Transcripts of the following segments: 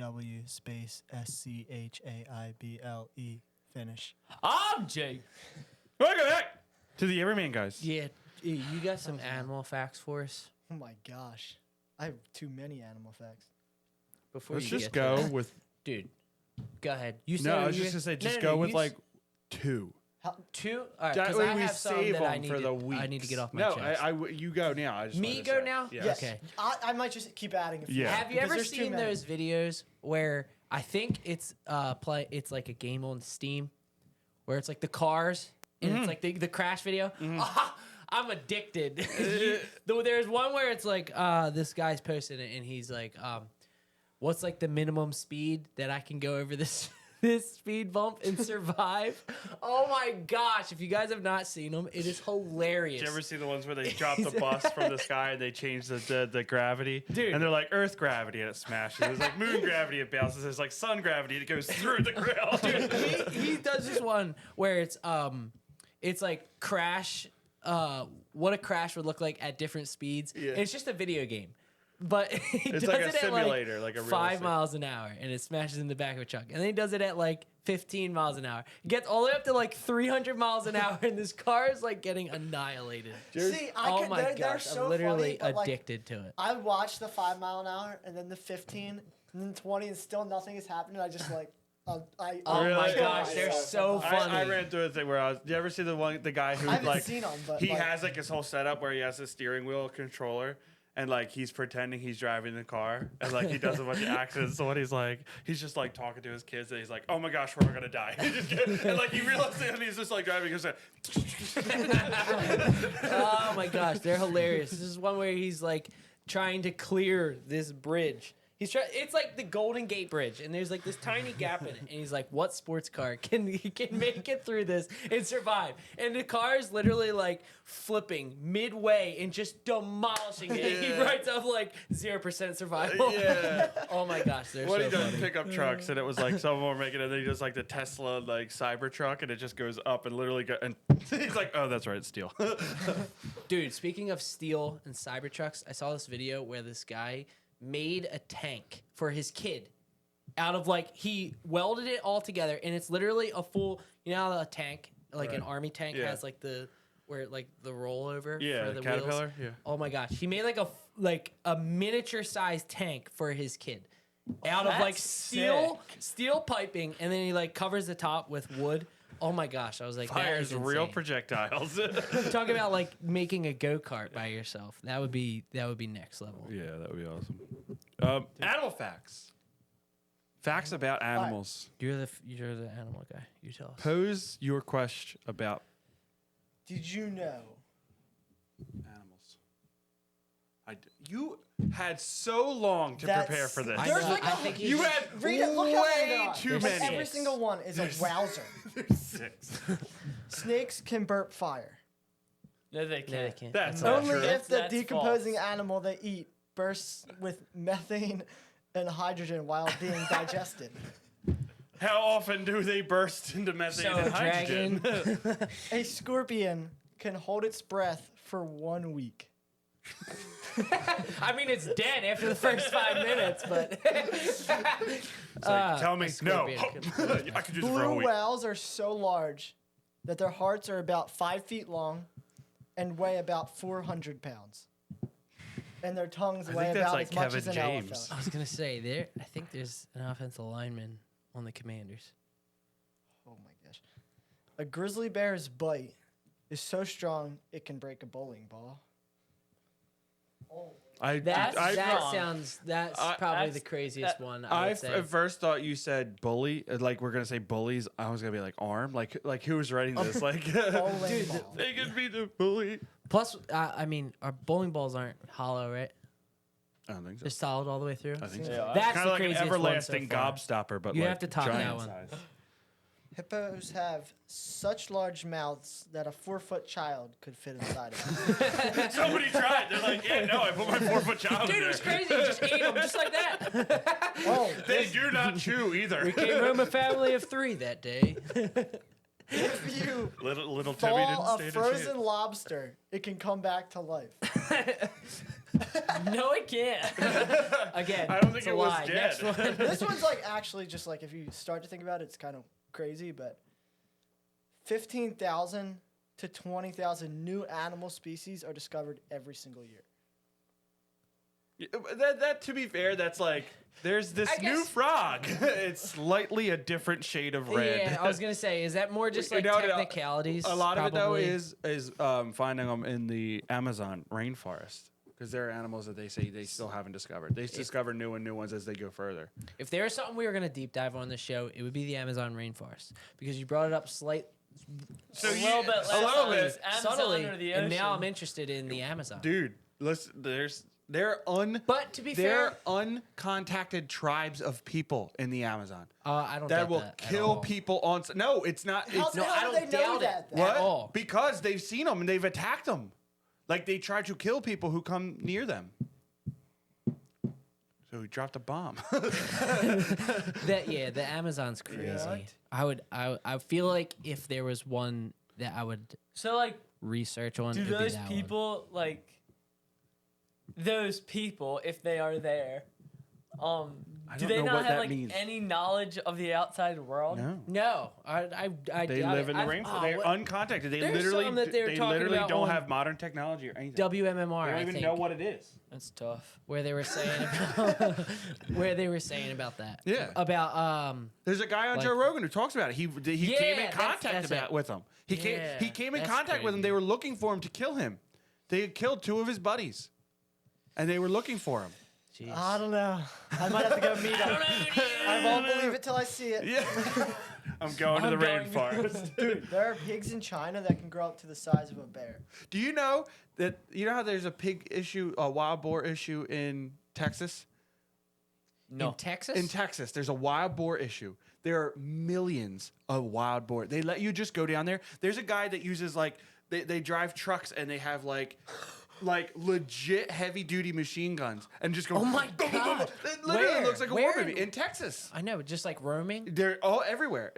W space SCHAIBLE. Finish. I'm Jay. Welcome back to the Everyman guys. Yeah, you got some animal facts for us Oh my gosh. I have too many animal facts. before Let's you just get to go that? with. Dude, go ahead. You said No, I was you- just gonna say, No, just no, go no, with you like 2. two. All right, That 'cause way I we have some save that I them need for to, the week. I need to get off my No, chest. you go now. I just Me wanted to go say. now? Yes. Yes. Okay. I might just keep adding a few. Yeah. Have you because ever there's too seen many. those videos where I think it's it's like a game on Steam where it's like the cars and it's like the crash video? I'm addicted. There's one where it's like this guy's posting it and he's like, what's like the minimum speed that I can go over this this speed bump and survive? Oh my gosh, if you guys have not seen them, it is hilarious. Did you ever see the ones where they drop the bus from the sky and they change the gravity? Dude. And they're like Earth gravity and it smashes. There's like moon gravity, it bounces. There's like sun gravity and it goes through the ground. he does this one where it's like crash what a crash would look like at different speeds. Yeah. It's just a video game. But he It's does like a it at simulator, like a 5 realistic- miles an hour, and it smashes in the back of a truck. And then he does it at like 15 miles an hour. He gets all the way up to like 300 miles an hour, and this car is like getting annihilated. See, Oh my they're gosh, so I'm literally funny, but, like, addicted to it. I watch the 5 mile an hour and then the 15 and then 20 and still nothing has happened. I just like, Oh Really? my Kill gosh, they're myself. so funny. I ran through a thing where did you ever see the guy who I haven't like seen 'em, but, he like- has like his whole setup where he has a steering wheel controller and like he's pretending he's driving the car and like he does a bunch of accidents. So what he's just like talking to his kids and he's like, oh my gosh, we're gonna die. And like he realizes it and he's just like driving. He's like, Oh my gosh, they're hilarious. This is one where he's like trying to clear this bridge. It's like the Golden Gate Bridge, and there's like this tiny gap in it. And he's like, "What sports car can make it through this and survive?" And the car is literally like flipping midway and just demolishing it. And he Yeah. writes up like 0% survival. yeah. Oh my gosh, they're What so he does funny. pick up trucks and it was like someone were making it and then he does like the Tesla like Cybertruck and it just goes up and literally and he's like, oh that's right, it's steel. Dude, speaking of steel and Cybertrucks, I saw this video where this guy made a tank for his kid out of like he welded it all together and it's literally a full, you know how a tank like an Right. army tank Yeah. has like the where like the rollover Yeah, for the Caterpillar, wheels. yeah. Oh my gosh, he made like a miniature sized tank for his kid out of like that's steel piping, and then he like covers the top with wood. Oh my gosh, I was like, that Fires is real insane. projectiles. Talk about like making a go-kart by yourself. That would be next level. Yeah, that would be awesome. Animal facts. Facts about animals. You're the animal guy. You tell us. Pose your question about Did you know? animals. You had so long to prepare for this. I There's know, like I a- think he's- You had Read it. Look how many there way are. too Like, many. every single one is a wowzer. There's 6. Snakes can burp fire. No, they can't. No, they can't. That's not Only true. if the That's decomposing false. animal they eat bursts with methane and hydrogen while being digested. How often do they burst into methane So and a hydrogen? dragon. A scorpion can hold its breath for 1 week. I mean, it's dead after the first 5 minutes, but It's like, tell me, a no. scorpion I could do this for a whole Blue week. whales are so large that their hearts are about 5 feet long and weigh about 400 pounds. And their tongues weigh think that's about like as much Kevin as an James. elephant. I was gonna say I think there's an offensive lineman on the Commanders. Oh my gosh. A grizzly bear's bite is so strong it can break a bowling ball. That's wrong. that's I- probably that's- the craziest that- one. I I would say. at first thought you said bully, like we're gonna say bullies. I was gonna be like arm, like who was writing this? Like Bowling ball. they could be the bully. Plus, I mean, our bowling balls aren't hollow, right? I don't think so. They're solid all the way through. I think Yeah, so. That's Kind the of like an craziest one everlasting so far. gobstopper, but You like have to top that giant one. size. Hippos have such large mouths that a 4-foot child could fit inside of them. Somebody tried. They're like, yeah, no, I put my 4-foot child Dude, in it was there. crazy. He just ate them just like that. Oh, They do not chew either. Came home a family of 3 that day. if you Little Timmy didn't thaw a stand a frozen chance. lobster, it can come back to life. No, it can't. Again, I don't think it's a it was lie. dead. Next one. This one's like actually just like if you start to think about it, it's kind of crazy, but 15,000 to 20,000 new animal species are discovered every single year. That to be fair, that's like there's this I new guess- frog. It's slightly a different shade of red. Yeah, I was gonna say, is that more just like No, no, technicalities? A lot of it though probably? is finding them in the Amazon rainforest because there are animals that they say they still haven't discovered. They discover new ones as they go further. If there was something we were gonna deep dive on this show, it would be the Amazon rainforest because you brought it up So A little bit less little bit. obvious. Amazon subtly, or the and now ocean. I'm interested in the Amazon. Dude, listen, But to be they're fair, uncontacted tribes of people in the Amazon I don't that doubt will that at kill all. people on. No, it's not. How It's the no, I hell do don't they know doubt that? it. though? what? at all. Because they've seen them and they've attacked them. Like they try to kill people who come near them. So he dropped a bomb. The Amazon's crazy. Right. I feel like if there was one that I would So like, research on, do it'd be those that one. people like those people, if they are there, do don't they know not what have that like means. any knowledge of the outside world? No. No, I They doubt live it. in the I've- rainforest. oh, They're what- uncontacted. They There's literally, some that they were talking about don't on have modern technology or anything. WMMR. They don't I even think, know what it is. That's tough. where they were saying about about that. Yeah. About There's a guy on Like- Joe Rogan who talks about it. He Yeah, came in that's contact it. with him. He Yeah, came in that's contact with him. They crazy. were looking for him to kill him. They had killed 2 of his buddies, and they were looking for him. jeez. I don't know. I might have to go meet him. I won't believe it till I see it. Yeah. I'm going to the I'm going- rainforest. Dude, there are pigs in China that can grow up to the size of a bear. Do you know that? You know how there's a pig issue, a wild boar issue in Texas? No. In Texas? In Texas, there's a wild boar issue. There are millions of wild boar. They let you just go down there. There's a guy that uses like they drive trucks and they have like legit heavy duty machine guns and just go. Oh my God. It literally Where? looks like a Where war in- movie in Texas. I know, just like roaming. They're all everywhere.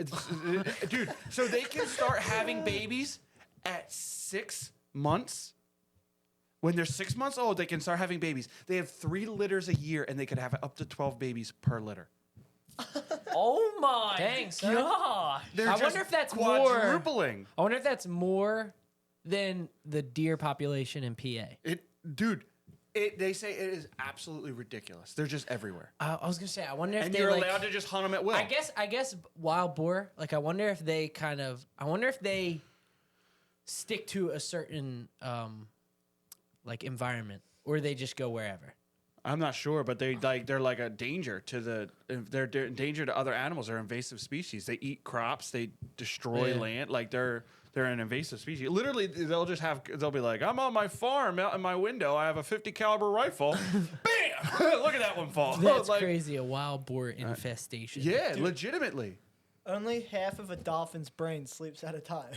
Dude, so they can start having babies at 6 months. When they're 6 months old, they can start having babies. They have 3 litters a year, and they could have up to 12 babies per litter. Oh my Dang, son. god. They're I just wonder if that's more- quadrupling. I wonder if that's more than the deer population in PA. Dude, they say it is absolutely ridiculous. They're just everywhere, I was gonna say, I wonder if and they you're like. allowed to just hunt them at will. I guess wild boar. Like, I wonder if they stick to a certain like environment, or they just go wherever. I'm not sure, but they're like a danger to they're a danger to other animals. They're invasive species. They eat crops. They destroy Yeah. land. Like they're an invasive species. Literally, they'll be like, I'm on my farm out in my window. I have a 50 caliber rifle. Bam! Look at that one fall. That's Like, crazy. A wild boar infestation. Yeah, legitimately. Only half of a dolphin's brain sleeps at a time.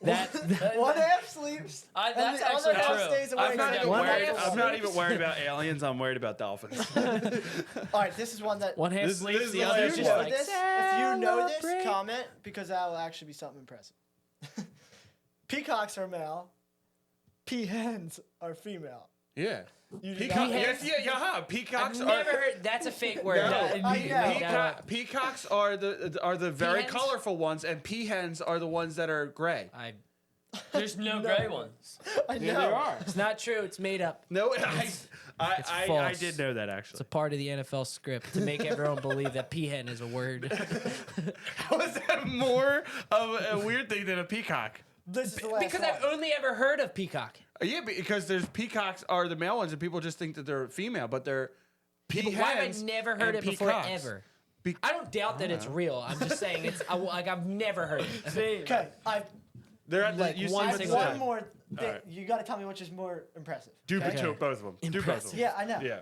That One half sleeps, and That's the actually other half true. stays I awake. forgot until one the half night sleeps. I'm not sleeps. even worried about aliens. I'm worried about dolphins. All right, this is one that. one half This sleeps, is the the other last If you just know one. like this, if you know this, celebrate. comment because that will actually be something impressive. Peacocks are male. Peahens are female. Yeah. You do Peacock, not- yes, I've peacocks are. never heard. That's a fake word. No, That- I you know. make that up. Peacocks are the very Peahens? colorful ones, and peahens are the ones that are gray. There's no No. gray ones. I know. It's not true. It's made up. No, It's I false. did know that It's actually. a part of the NFL script to make everyone believe that peahen is a word. How is that more of a weird thing than a peacock? This is the last Because one. I've only ever heard of peacock. Yeah, because there's peacocks are the male ones, and people just think that they're female, but they're But peahens. why have I never heard and it before peacocks. ever? Be- I don't doubt that it's real. I'm just saying I've never heard it. Same. Okay, I They're at the, Like you see one I them have single at the one time. more thing. Alright. You got to tell me which is more impressive. Do okay? both of them. Do both of Impressive. them. Yeah, I know. Yeah.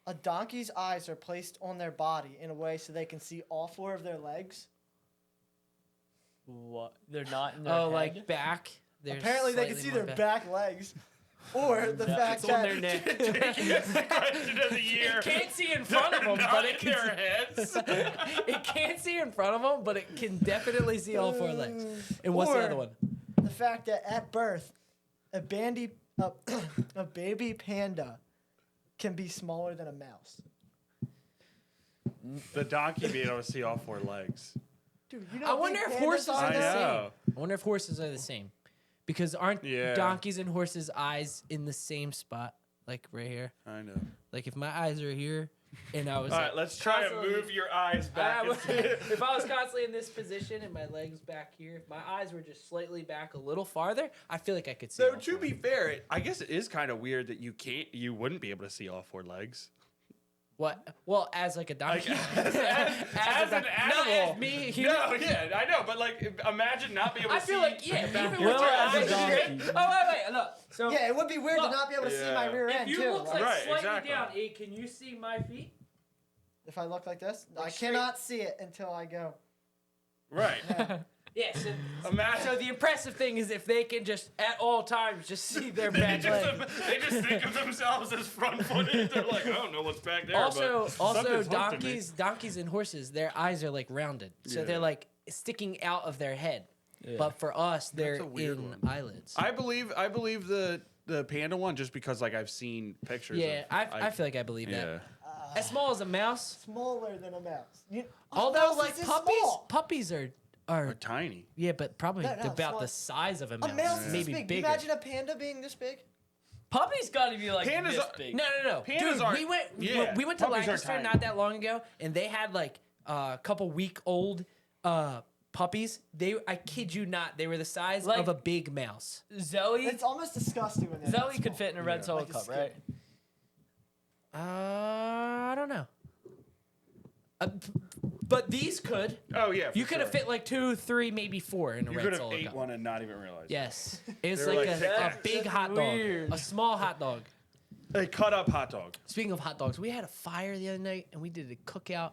A donkey's eyes are placed on their body in a way so they can see all 4 of their legs. What? They're not in their Oh, head? like back. They're Apparently, they can slightly see more their back legs, or the fact It's on that their neck. Question of the year. It can't see in front of them, Not but in it can. their heads. It can't see in front of them, but it can definitely see all 4 legs. And what's the Or- other one? the fact that at birth, a a, a baby panda can be smaller than a mouse. The donkey being able to see all four legs. Dude, you know I how wonder big if pandas horses are are the now? know. same. I wonder if horses are the same. Because aren't Yeah. donkeys and horses' eyes in the same spot? Like right here? I know. Like if my eyes are here and I was All like, right, let's try and constantly- move your eyes back. I and would- see- if I was constantly in this position and my legs back here, if my eyes were just slightly back a little farther, I feel like I could see. So all to four. be fair, I guess it is kind of weird that you wouldn't be able to see all four legs. What? Well, as like a donkey. as an Not animal. as me. human. No, yeah, I know, but like, imagine not being able to I see. feel like, yeah, back even your with your as a eyes donkey. straight. Oh, wait, look. So, Yeah, it would be weird Look, to not be able to see my yeah. rear if end you too. look Like, like Right, slightly exactly. down, can you see my feet? if I look like this, Like I straight- cannot see it until I go. Right. Yeah, so, Imagine. so the impressive thing is if they can just, at all times, just see their back leg. They just think of themselves as front-footed. They're like, I don't know what's back there. Also, but also something's hooked to me. donkeys and horses, their eyes are like rounded, so Yeah. they're like sticking out of their head. But for us, they're a weird in one. eyelids. I believe the panda one just because like I've seen pictures. Yeah, of, I feel like I believe yeah. that. As small as a mouse. Smaller than a mouse. Although, mouse like is puppies, small. are Or tiny. yeah, but probably No, no, about small. the size of a mouse. A mouse is this maybe big. bigger. Imagine a panda being this big. Puppy's got to be like Pandas this are- big. No. Pandas Dude, aren't- we went. yeah, We went to puppies are Lancaster tiny. not that long ago, and they had like a couple week old puppies. I kid you not, they were the size Like- of a big mouse. Zoe, It's almost disgusting when they're that Zoe could small. fit in a red Yeah. solo Like a cup, skin. right? I don't know. But these could. Oh yeah. You could have fit like 2, 3, maybe 4 in a You red could have solo ate cup. one and not even realize. Yes, it was They were like, like Tic a Tacs. big That's hot weird. dog, a small hot dog. A cut up hot dog. Speaking of hot dogs, we had a fire the other night and we did a cookout.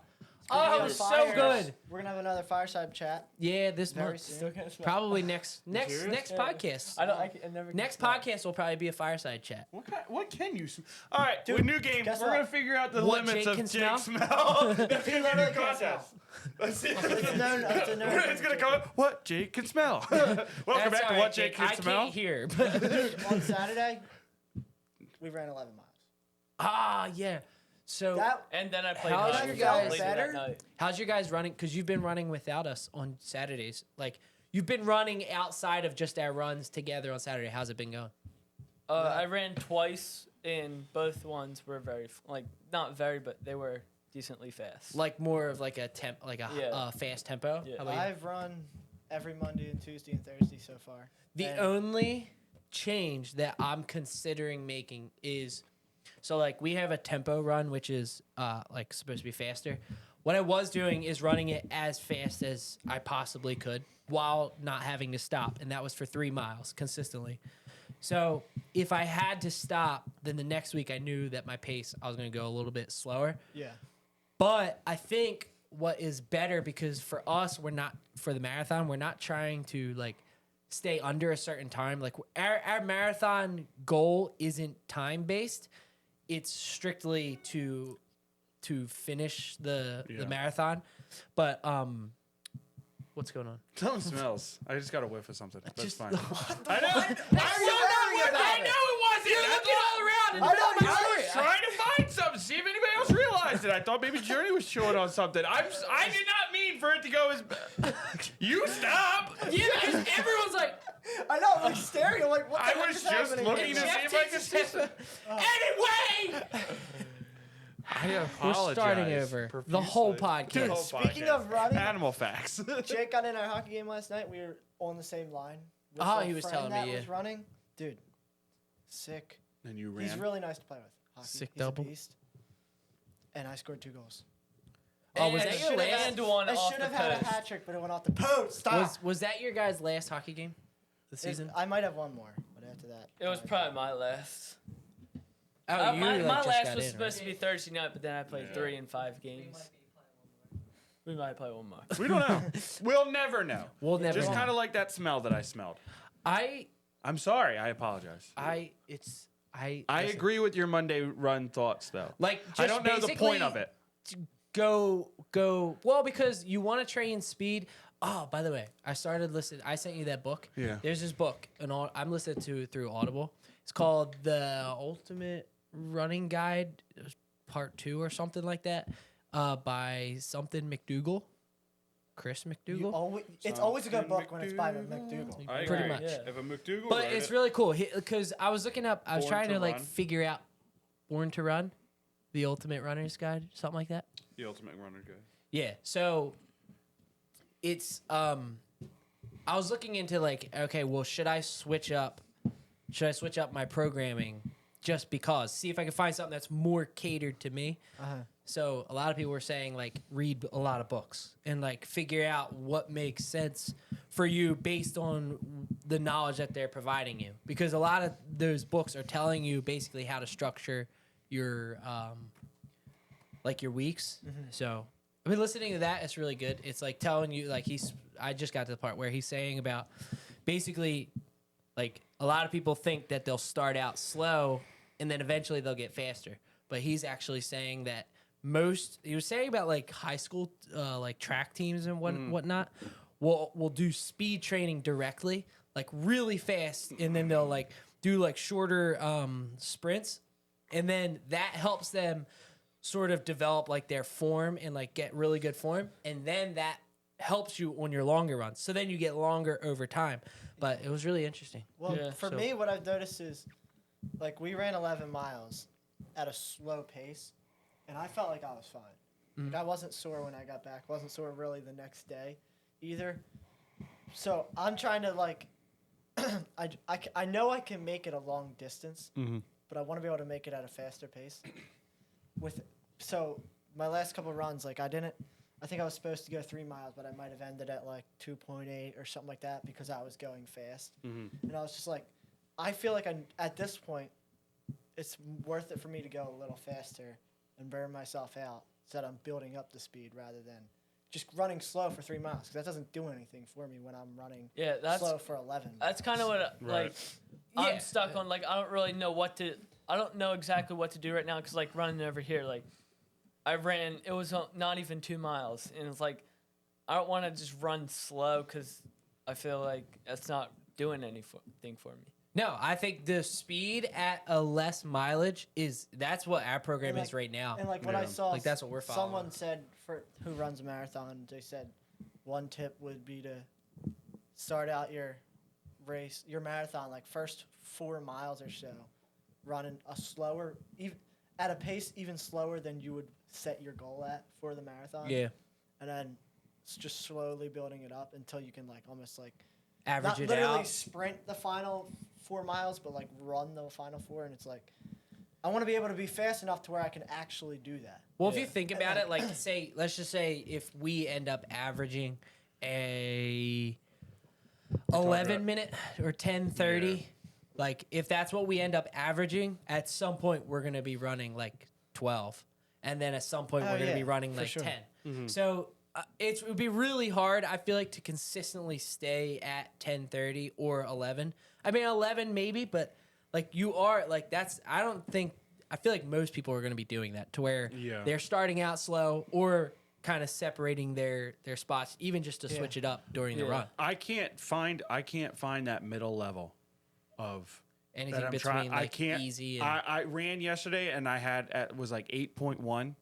We're gonna Oh, it have was a so fire- good. We're gonna have another fireside chat Yeah, this very month. soon. Still can't smell. Probably next serious? next Yeah. podcast. I never. can Next smell. podcast will probably be a fireside chat. What can you? All right, Dude, with new game, we're guess gonna what? figure out the What limits Jake of can Jake smell? smell. That's gonna be our Jake new can contest. Let's see. It's known. It's a known. It's gonna come. What Jake can smell. Welcome That's back all to right, what Jake can I smell. can't hear. But On Saturday, we ran 11 miles. yeah. So That And then I played. How's hockey your later guys- that better? night. how's your guys running? Because you've been running without us on Saturdays. Like you've been running outside of just our runs together on Saturday. How's it been going? I ran twice, and both ones were very not very, but they were decently fast. Like more of like a Yeah. fast tempo. Yeah. How about you? I've run every Monday and Tuesday and Thursday so far. The And only change that I'm considering making is so like we have a tempo run which is like supposed to be faster. What I was doing is running it as fast as I possibly could while not having to stop, and that was for 3 miles consistently. So if I had to stop, then the next week I knew that my pace I was going to go a little bit slower. yeah, But I think what is better, because for us, we're not for the marathon, we're not trying to like stay under a certain time. Like our marathon goal isn't time based; it's strictly to finish the Yeah. marathon. But what's going on? Something smells. I just got a whiff of something. That's Just- fine. I know. worrying about I it. know it wasn't. You're That's looking all- all around. And I know, I'm you're sorry. Trying to find something, see if anybody else realized it. I thought maybe Journey was chewing on something. I did not mean for it to go as. You stop. Yeah, because everyone's like, I know. I'm like staring. I'm like, what the I heck was is just happening looking here? to Jeff see if I takes could a see step. Anyway, I we're apologize. starting over the whole profusely. podcast. Speaking of running, Animal facts. Jake got in our hockey game last night. We were on the same line. with Oh, a he was friend telling me, that yeah. was running. Dude, sick. And you ran. He's really nice to play with. Hockey. Sick He's a double. beast. And I scored 2 goals. Oh, was And that you your land last? one I off should the have had a post. hat trick, but it went off the post. Stop. Was that your guys' last hockey game this season? I might have one more, but after that, It was probably my last. Oh, you my like, my just last got was in, supposed right? to be Thursday night, but then I played Yeah. 3 and 5 games. We might play one more. We don't know. We'll never know. We'll never Just know. kind of like that smell that I smelled. I I'm sorry. I apologize. listen, agree with your Monday run thoughts, though. Like, just I don't know the point of basically it. Go. Well, because you want to train speed. Oh, by the way, I started listening. I sent you that book. Yeah. There's this book, and I'm listening to it through Audible, It's called the Ultimate Running Guide, Part 2 or something like that, by something McDougal, Chris McDougal. It's always a good Something book when it's by McDougal. McDougal. I Pretty agree. much. Yeah. If a McDougal But wrote it's it, really cool because I was looking up. I was Born trying to to like Run. figure out Born to Run, the Ultimate Runner's Guide, something like that. the ultimate runner guy. Yeah. So it's I was looking into like, okay, well, should I switch up my programming just because? See if I can find something that's more catered to me. Uh-huh. So a lot of people were saying like read a lot of books and like figure out what makes sense for you based on the knowledge that they're providing you, because a lot of those books are telling you basically how to structure your like your weeks. So I've been listening to that. It's really good. It's like telling you like I just got to the part where he's saying about basically like a lot of people think that they'll start out slow and then eventually they'll get faster. But he's actually saying that he was saying about like high school like track teams and whatnot will do speed training directly, like really fast, and then they'll like do like shorter sprints, and then that helps them sort of develop like their form and like get really good form, and then that helps you on your longer runs. So then you get longer over time. But it was really interesting. Well, Yeah. for So- me, what I've noticed is, like, we ran 11 miles at a slow pace, and I felt like I was fine. Like, I wasn't sore when I got back. Wasn't sore really the next day, either. So I'm trying to like, I know I can make it a long distance, but I want to be able to make it at a faster pace. So my last couple runs, like I think I was supposed to go 3 miles, but I might have ended at like 2.8 or something like that because I was going fast. And I was just like, I feel like at this point, it's worth it for me to go a little faster and burn myself out so that I'm building up the speed rather than just running slow for 3 miles, because that doesn't do anything for me when I'm running Yeah, slow for 11. that's kind of what Right. like Yeah. I'm stuck on. Like I don't really know I don't know exactly what to do right now because like running over here, like I ran. It was not even 2 miles, and it's like I don't want to just run slow because I feel like it's not doing anything for me. No, I think the speed at a less mileage that's what our program And, like- is right now. And like what I Yeah. saw, Like, that's what we're following. someone said for who runs a marathon, they said one tip would be to start out your marathon, like first 4 miles or so, running a slower, at a pace even slower than you would set your goal at for the marathon. Yeah, And then just slowly building it up until you can like almost like average not it literally out. sprint the final 4 miles, but like run the final 4. And it's like, I want to be able to be fast enough to where I can actually do that. Well, if Yeah. you think about it, like let's just say if we end up averaging a 11-minute or 10:30, Yeah. like if that's what we end up averaging, at some point we're gonna be running like 12, and then at some point Oh, we're gonna yeah, be running for like sure. 10. So it would be really hard, I feel like, to consistently stay at 10:30 or 11. I mean 11 maybe, but like you are like I feel like most people are going to be doing that to where Yeah. they're starting out slow or kind of separating their spots, even just to Yeah. switch it up during the Yeah. run. I can't find that middle level of Anything that I'm between trying. like I can't. easy and I ran yesterday and I was like 8.1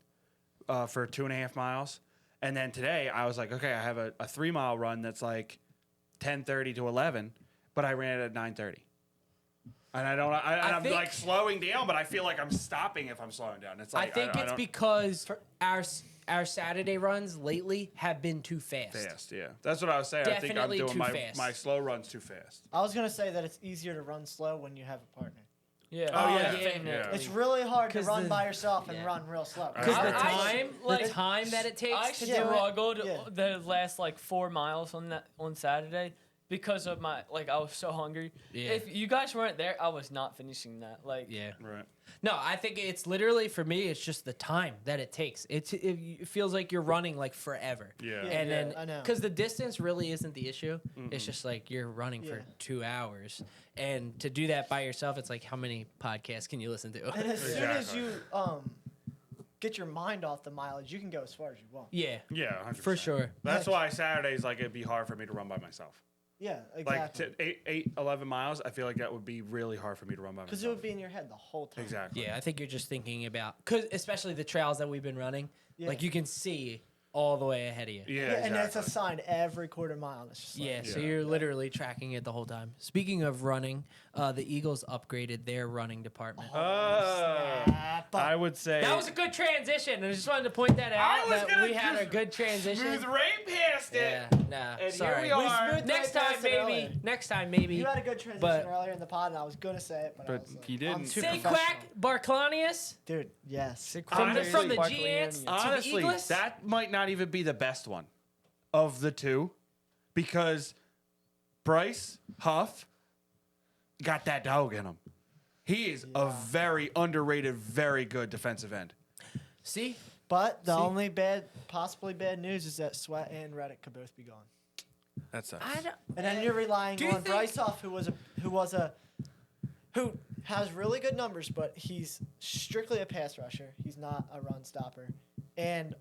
for 2.5 miles, and then today I was like, okay, I have a 3 mile run that's like 10:30 to 11, but I ran it at 9:30. And I'm think- like slowing down, but I feel like I'm stopping if I'm slowing down. It's I like think it's don't- because our Saturday runs lately have been too fast. fast. Yeah, that's what I was saying. I think I'm Definitely doing too fast. my slow runs too fast. I was gonna say that it's easier to run slow when you have a partner. Yeah. Oh, yeah. definitely. Yeah. It's really hard to 'Cause run the- by yourself and yeah. run real slow. Because the I- time that it takes I to do Yeah. it. struggled Yeah. the last like 4 miles on Saturday because of I was so hungry. Yeah. If you guys weren't there, I was not finishing that. Like Yeah. Right. No, I think it's literally, for me, it's just the time that it takes. It feels like you're running like forever. Yeah. Yeah. And then, I know. because the distance really isn't the issue. It's just like you're running for Yeah. 2 hours. And to do that by yourself, it's like, how many podcasts can you listen to? And as soon as Exactly. you get your mind off the mileage, you can go as far as you want. Yeah, Yeah, 100%. for sure. That's why Saturdays like it'd be hard for me to run by myself. Yeah, Like exactly. 11 miles, I feel like that would be really hard for me to run by Because myself. it would be in your head the whole time. Exactly. Yeah, I think you're just thinking about, because especially the trails that we've been running, like Yeah. you can see all the way ahead of you. Yeah, Yeah, and it's a exactly. sign every quarter mile. It's just like, Yeah, so Yeah. you're literally tracking it the whole time. Speaking of running, the Eagles upgraded their running department. snap. I would say That was a good transition. I just wanted to point that out. was That gonna we had a just good transition. smooth right past it. Yeah, nah, And sorry. here we are. smoothed Next right time, past it maybe. earlier. Next time, maybe. You had a good transition but- earlier in the pod, and I was gonna say it, but I But was like, he didn't. I'm too Say professional. quack, Barclanius Dude, yes. from the Honestly- Giants to the Honestly, Eagles. that might not even be the best one of the two, because Bryce Huff got that dog in him. He is a very underrated, very good defensive end. See, But the only possibly bad news is that Sweat and Reddick could both be gone. That sucks. I don't. And then you're relying Do you on think- Bryce Huff, who has really good numbers, but he's strictly a pass rusher. He's not a run stopper, and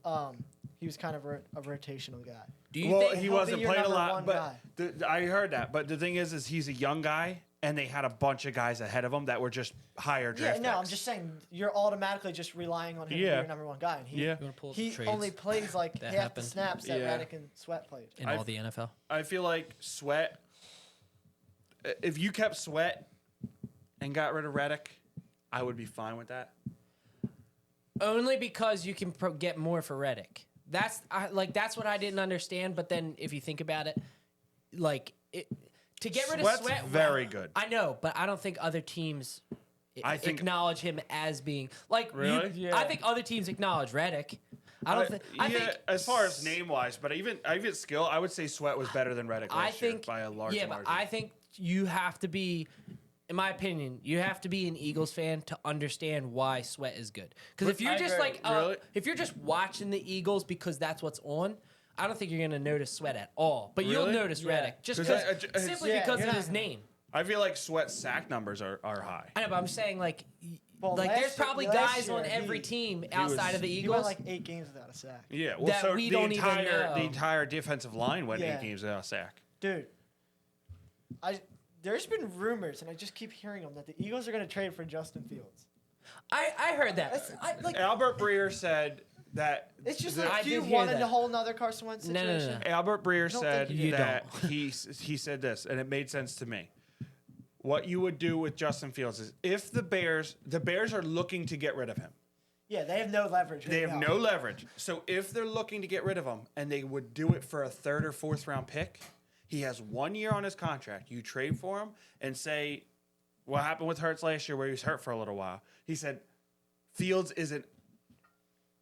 he was kind of a rotational guy. Do you Well, think he he'll be wasn't your playing a number lot, one but guy? I heard that. But the thing is he's a young guy, and they had a bunch of guys ahead of him that were just higher Yeah, draft no, I'm picks. just saying you're automatically just relying on him to be Yeah. your number one guy. And he, Yeah. You wanna pull up the he trades only plays like that half happened? the snaps that Yeah. Reddick and Sweat played. in I've- all the NFL? I feel like Sweat. If you kept Sweat and got rid of Reddick, I would be fine with that. Only because you can get more for Reddick. That's that's what I didn't understand. But then if you think about it, to get rid Sweat's of Sweat, very good. I know, but I don't think other teams I think- acknowledge him as being like. Really? You, I think other teams acknowledge Reddick. I don't think. I yeah, think as far as name wise, but even skill, I would say Sweat was better than Reddick I last year think by a large yeah, margin. but I think you have to be, in my opinion, you have to be an Eagles fan to understand why Sweat is good. Because if you're I just agree. like, Really? if you're just watching the Eagles because that's what's on, I don't think you're gonna notice Sweat at all. But you'll Really? notice Yeah. Reddick just 'Cause because simply yeah, because you're of not his gonna- name. I feel like Sweat's sack numbers are high. I know, but I'm saying Well, like last there's probably year- last guys on year every he- team outside was- of the He Eagles. went like 8 games without a sack. Yeah, well, That so we the don't even entire know. the entire defensive line went Yeah. 8 games without a sack. Dude, there's been rumors, and I just keep hearing them, that the Eagles are going to trade for Justin Fields. I heard that. Albert Breer said that It's just the- like, I do you did hear want that. a whole nother Carson Wentz No, situation? no, no, no. Albert Breer don't said think you that he said this, and it made sense to me. What you would do with Justin Fields is if the Bears are looking to get rid of him. Yeah, they have no leverage. They right have now. no leverage. So if they're looking to get rid of him and they would do it for a 3rd or 4th round pick, he has 1 year on his contract. You trade for him and say, what happened with Hurts last year where he was hurt for a little while? He said, Fields isn't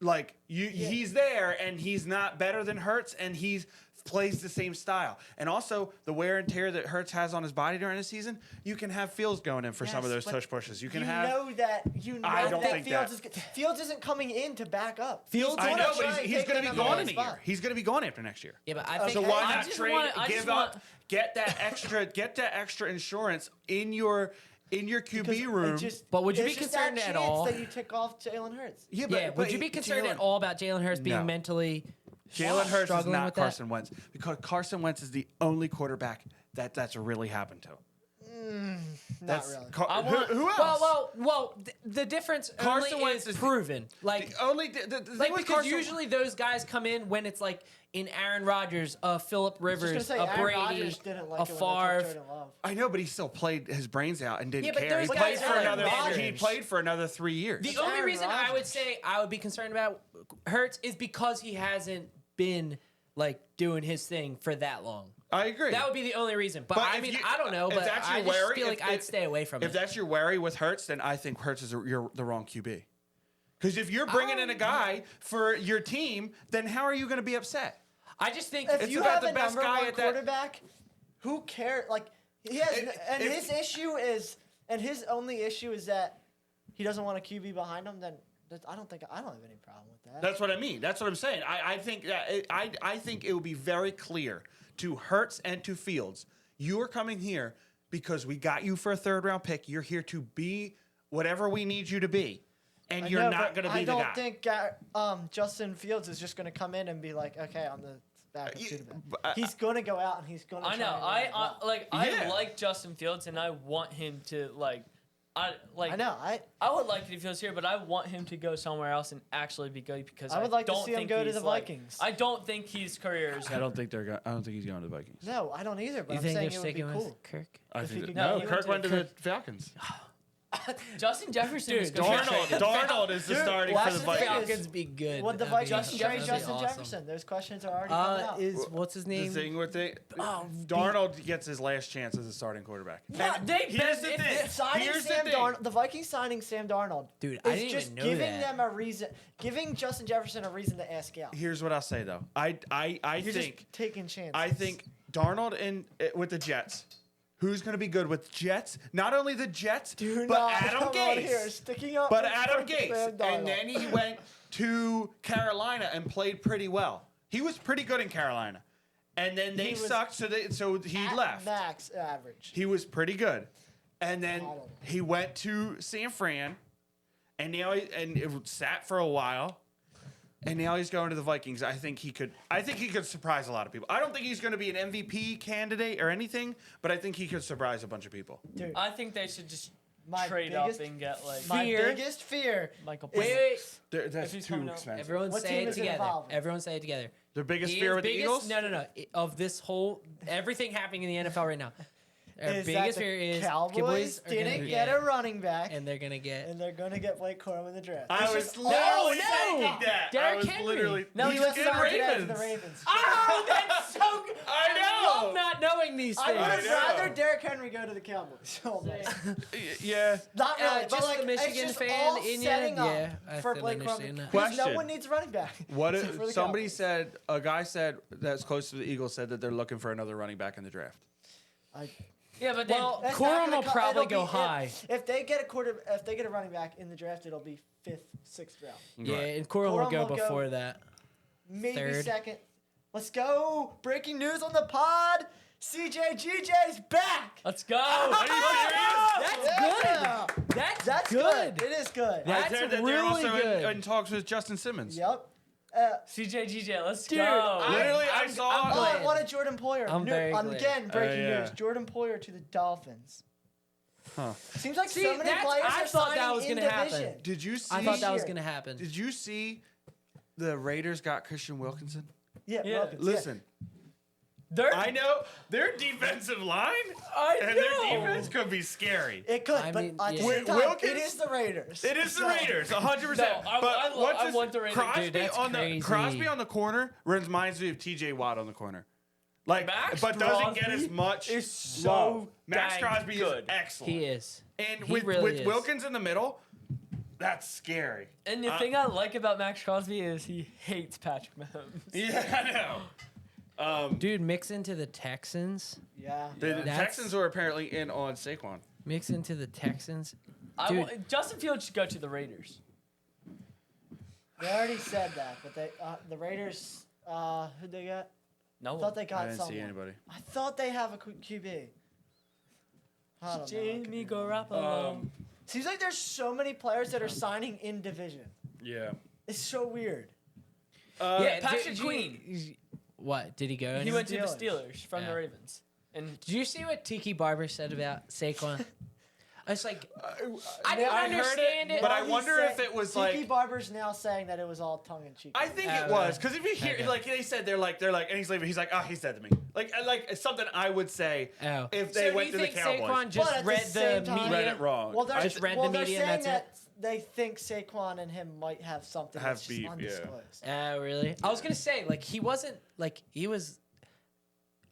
like he's there and he's not better than Hurts and he plays the same style. And also the wear and tear that Hurts has on his body during the season, you can have Fields going in for some of Yes, those but tush pushes. You can You have know that. I don't that think Fields that- is Fields isn't coming in to back up. Fields- I gonna know, try but and he's take going to be another gone man's in a year. spot. He's going to be gone after next year. Yeah, but I think So Okay. why I not just trade? wanna- I Give just up, want- get that extra insurance in your QB Because room. it just- But would you it's be just that concerned at chance all? that you tick off Jalen Hurts? yeah, Yeah, would you be concerned at all about Jalen Hurts being No. mentally Jalen Hurts is struggling not with that? Carson Wentz because Carson Wentz is the only quarterback that's really happened to. Not That's really. who else? Well. The difference Carson only Wentz is is proven. Like, the only the thing like with because Carson, usually those guys come in when it's like in Aaron Rodgers, Philip I was just Rivers, gonna say, a Aaron Brady, Rodgers didn't like a it when they took Favre. Jordan Love. I know, but he still played his brains out and didn't Yeah, but care. He those played guys for are like another. veterans. He played for another 3 years. The It's only Aaron reason I would Rodgers. say I would be concerned about Hurts is because he hasn't been like doing his thing for that long. I agree. That would be the only reason. But, But I if mean, you- I don't know. if But that's I your just worry, feel like if- I'd stay away from If it. that's your worry with Hurts, then I think Hurts is you're the wrong QB. Because if you're bringing in a guy for your team, then how are you going to be upset? I just think If It's you about have the a best number guy one at that- quarterback, who cares? Like he has, and if- his issue is, and his only issue is that he doesn't want a QB behind him. Then I don't have any problem with that. That's what I mean. That's what I'm saying. I think that I think it would be very clear to Hurts and to Fields. You are coming here because we got you for a 3rd round pick. You're here to be whatever we need you to be, and I you're know, not but going to be I the don't guy. think Justin Fields is just going to come in and be like, okay, I'm the backup Yeah, quarterback. but I- He's gonna go out and he's gonna. I know. try and run it well. I Yeah. like Justin Fields, and I want him to I know. I would like it if he was here, but I want him to go somewhere else and actually be good because I would like to don't see him think go to he's, the like- Vikings. I don't think his career is. I don't think he's going to the Vikings. No, I don't either. But You I'm think saying they're it would be sticking cool. with Kirk? I If he think could that, go- no. he Kirk went went to to the Falcons. Justin Jefferson is going to Darnold, Darnold is the Dude, starting watch for the the Vikings. Falcons. Falcons be good. Would the That'd be- Vikings Justin trade that'd be Justin awesome. Jefferson? Those questions are already coming out. Is what's his The name? thing with it, Oh, Darnold gets his last chance as a starting quarterback. Yeah, And they here's the if thing. it's Signing Here's the Sam thing. Darnold, the Vikings signing Sam Darnold, Dude, I is didn't just even know giving that. them a reason, giving Justin Jefferson a reason to ask out. Here's what I'll say though. I You're think just taking chances. I think Darnold and with the Jets. Who's going to be good with Jets? Not only the Jets, Do but not Adam come on here Gase. sticking up. But for Adam Sam Gase. Darnold. And then he went to Carolina and played pretty well. He was pretty good in Carolina. And then they He was sucked, so he At left. max average. He was pretty good. And then I don't know. he went to San Fran, and now it sat for a while. And now he's going to the Vikings. I think he could surprise a lot of people. I don't think he's going to be an MVP candidate or anything, but I think he could surprise a bunch of people. Dude, I think they should just My trade biggest- up and get my Fear. biggest fear. Michael. Is- Penix. That's he's too coming out. expensive. Everyone What say team it is it together. involved in? Everyone say it together. Their biggest His fear with the biggest- Eagles? No. Of this whole everything happening in the NFL right now. Our Is that biggest the fear is Cowboys are gonna didn't get a running back, and they're gonna get. and they're gonna get Blake Corum in the draft. I It's was just literally no. thinking that. I Derrick was Henry. literally. No, he He's was getting signed today to the Ravens. Ravens. Oh, that's so good. I know. love not knowing these I things. would I know. rather Derrick Henry go to the Cowboys. Oh, man. Yeah. Not really, but just like, the Michigan it's just fan all in you? setting up Yeah, I for can Blake Corum. understand that. Because no Question. one needs a running back. What except for if the somebody Cowboys. said, a guy said that's close to the Eagles said that they're looking for another running back in the draft? Yeah, but Well, That's Corum not gonna will co- probably it'll go be- high. If they get a running back in the draft, it'll be 5th, 6th round, Yeah, Right. and Corum will Corum go will go- before that. maybe Third. 2nd. Let's go! Breaking news on the pod: CJGJ's back. let's go. That's Yeah. good. That's good. It is good. I That's heard that really they're also good. in talks with Justin Simmons. Yep. CJGJ, let's Dude, go. Literally, I saw. I'm Oh, glad. what a Jordan Poyer. I'm very glad. Again, breaking yeah. news. Jordan Poyer to the Dolphins. Huh. Seems like See, so many players I are thought that signing was in gonna happen. division. Did you see? I thought that was year. gonna happen. Did you see the Raiders got Christian Wilkinson? Yeah, Yeah. Wilkins, yeah. Listen, They're, I know their defensive line I and know. their defense could be scary. It could, I but mean, at the yeah. same time, Wilkins- it is the Raiders. It is the So- Raiders, 100%. No, I- but I what's his- want the Raiders. Crosby Dude, that's on crazy. the Crosby on the corner reminds me of T.J. Watt on the corner. Like, Max but doesn't get Crosby as much is so love. Max dang Crosby good. is excellent. He is. And He with really is. Wilkins in the middle, that's scary. And the thing I like about Max Crosby is he hates Patrick Mahomes. Yeah, I know. Dude, mix into the Texans. Yeah. The That's- Texans were apparently in on Saquon. Mix into the Texans. I Dude. want, Justin Fields should go to the Raiders. They already said that, but the Raiders, who'd they get? No I thought they I got didn't someone. see anybody. I thought they have a QB. I don't know. Jamie Garoppolo. Seems like there's so many players that are signing in division. Yeah. It's so weird. Patrick did Queen. What? Did he go? He went to the Steelers. Steelers from Yeah. the Ravens. And Did you see what Tiki Barber said about Saquon? I was like, I Yeah, didn't I heard understand it. but I Well, he wonder said- if it was Tiki like. Barber's now saying that it was all tongue in cheek. I think Oh, it was because if you hear okay. like they said they're like and he's leaving. He's like, oh, he said to me like it's something I would say Oh. if So they do went you to the think Cowboys. Saquon just But at the read same the time- media? Read it wrong. Well, they're I just read the they're media and saying that's that they think Saquon and him might have something Have that's just beef, yeah. undisclosed. Oh, really? I was gonna say like he wasn't like he was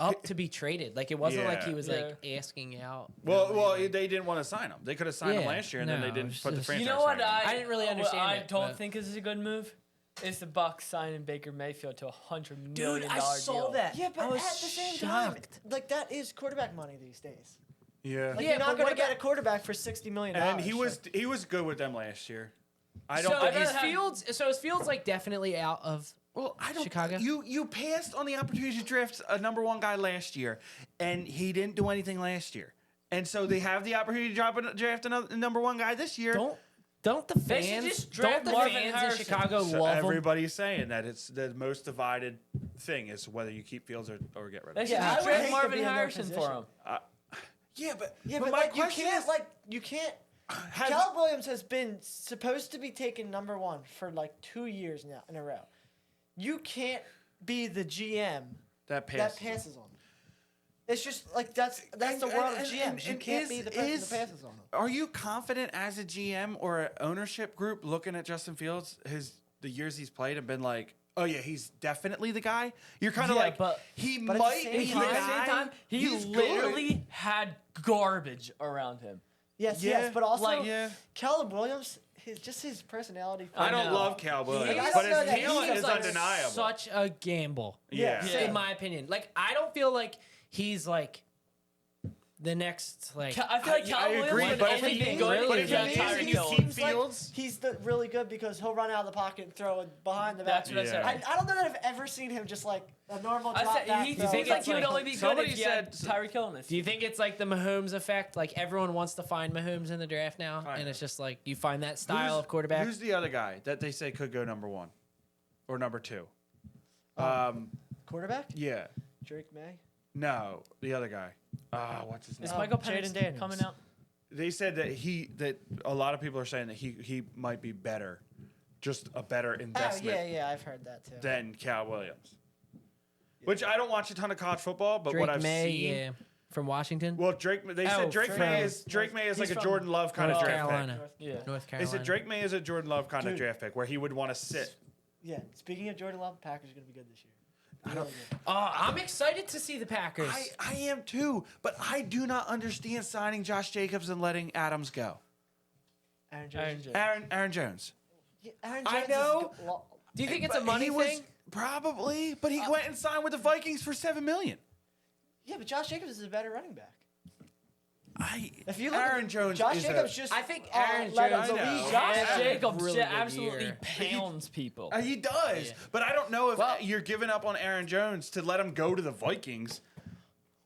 up to be traded. Like it wasn't like Yeah. he was like asking out. Well, they didn't want to sign him. They could have signed him Yeah, last year, and then no, they didn't it's put the just- franchise. you know what? tag on him. I didn't really what understand I it, don't but- think is a good move. Is the Bucks signing Baker Mayfield to $100 million Dude, I saw deal. that. Yeah, but I at was the same shocked. time, like that is quarterback money these days. Yeah, Like Yeah, you're not but going what to get a about- quarterback for $60 million. and he was good with them last year. I don't So think is he's. Fields? So is Fields like definitely out of? Well, I don't. Chicago? You passed on the opportunity to draft a number one guy last year, and he didn't do anything last year. And so they have the opportunity to draft another number one guy this year. Don't Don't the They should fans? just Don't draft the Marvin fans in Harrison. Chicago So love him? everybody's saying that it's the most divided thing is whether you keep Fields or get rid They of should him. Yeah, I just would draft hate to Marvin be in their Harrison for position. him. Yeah, but Yeah, but but my like you question can't is, you can't. have- Caleb Williams has been supposed to be taken number 1 for like 2 years now in a row. You can't be the GM that that passes on him. It's just like that's the world of GMs. You can't be the person that passes on him. Are you confident as a GM or an ownership group looking at Justin Fields, the years he's played, and been like, oh yeah, he's definitely the guy? You're kind of Yeah, like, but- he but at the might same be At the time- the guy. same time, he He's good. literally had garbage around him. Yes, Yeah, yes, but also like- Yeah. Caleb Williams, his personality. I I don't know. love Caleb Williams, I but don't know his that talent he's is like undeniable. Such a gamble, yeah. Yeah. in my opinion. Like I don't feel like he's like the next like. I feel like I Caleb Williams agree, would but only if be he- good really if he got good. Tyreek He Hill. seems like Fields? he's really good because he'll run out of the pocket and throw it behind the back. That's what I said. Yeah. I don't know that I've ever seen him just like a normal I drop said back. he throw. seems like it's he would like- only be good somebody if he had said- Tyreek Hill in this. Do you think it's like the Mahomes effect? Like everyone wants to find Mahomes in the draft now, Kinda. and it's just like you find that style Who's- of quarterback. Who's the other guy that they say could go number 1 or number 2? Quarterback? Yeah. Drake May. No, the other guy. What's his name? Is Michael Jaden Penix Daniels. coming out? They said that a lot of people are saying that he might be better, just a better Oh investment yeah, I've heard that too. than Cal Williams. Which I don't watch a ton of college football, but Drake what I've May, seen. yeah, from Washington, Well, Drake. They said Oh, Drake from- May is like He's a from Jordan Love kind of North draft Carolina. pick. Yeah. North They Carolina. said Drake May is a Jordan Love kind of Dude. draft pick where he would want to sit. Yeah. Speaking of Jordan Love, Packers are gonna be good this year. Really good. I'm excited to see the Packers. I am too, but I do not understand signing Josh Jacobs and letting Adams go. Aaron Aaron Jones. Jones. Aaron Jones. Yeah, Aaron I Jones know. Is go- Do you think it's But a money he was- thing? Probably, but he went and signed with the Vikings for $7 million. yeah, but Josh Jacobs is a better running back. If you look Aaron at Jones Josh is Jones just I think Aaron led Jones- the I know. league. Josh Yeah. Jacobs Really good absolutely year. pounds people. He does, Yeah. but I don't know if Well- you're giving up on Aaron Jones to let him go to the Vikings